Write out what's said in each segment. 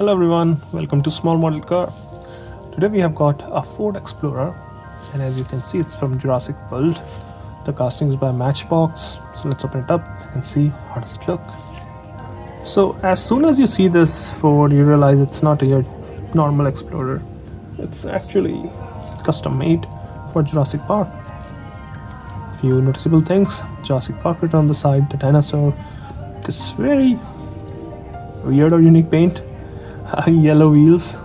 Hello everyone, welcome to Small Model Car. Today we have got a Ford Explorer, and as you can see it's from Jurassic World. The casting is by Matchbox, so let's open it up and see how does it look. So as soon as you see this Ford, you realize it's not a normal Explorer. It's actually custom made for Jurassic Park. Few noticeable things: Jurassic Park written on the side, the dinosaur, this very weird or unique paint, yellow wheels,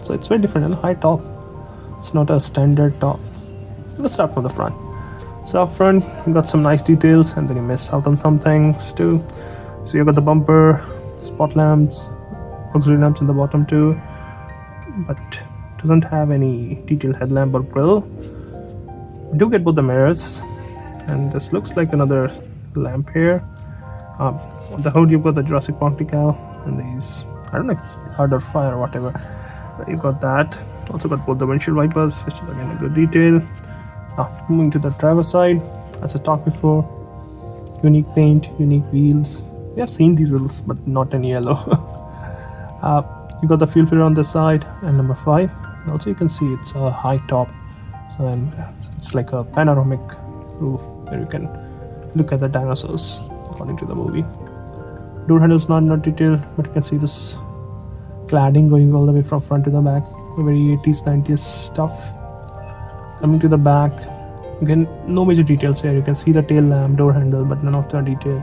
so it's very different and high top. It's not a standard top. Let's start from the front. So up front you got some nice details, and then you miss out on some things too. So you got the bumper, spot lamps, auxiliary lamps in the bottom too, but doesn't have any detailed headlamp or grille. You do get both the mirrors, and this looks like another lamp here. On the hood you've got the Jurassic Park decal, and these, I don't know if it's blood or fire or whatever, but you got that. Also got both the windshield wipers, which is again a good detail. Now moving to the driver's side, as I talked before, unique paint, unique wheels. We have seen these wheels but not in yellow. You got the fuel filter on this side, and number 5, and also you can see it's a high top, so it's like a panoramic roof where you can look at the dinosaurs according to the movie. Door handles not detailed, but you can see this cladding going all the way from front to the back. Very 80s 90s stuff. Coming to the back, again no major details here. You can see the tail lamp, door handle, but none of the detail.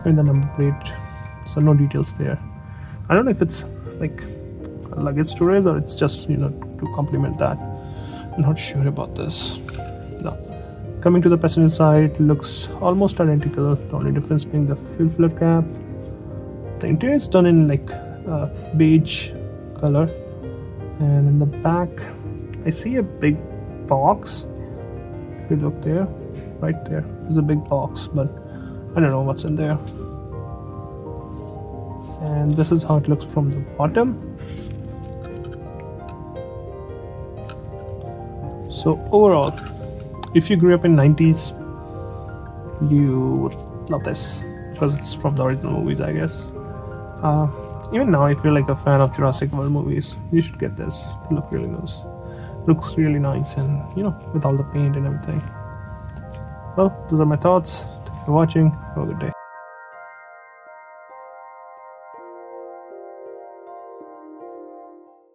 And the number plate, so no details there. I don't know if it's like a luggage storage or it's just to complement that. I'm not sure about this. No. Coming to the passenger side, looks almost identical. The only difference being the fuel filler cap. The interior is done in like beige color, and in the back I see a big box. If you look there, right there, there's a big box, but I don't know what's in there. And this is how it looks from the bottom. So overall, if you grew up in 90s, you would love this because it's from the original movies, I guess. Even now, if you're like a fan of Jurassic World movies, you should get this. Looks really nice, and with all the paint and everything. Well, those are my thoughts. Thank you for watching. Have a good day.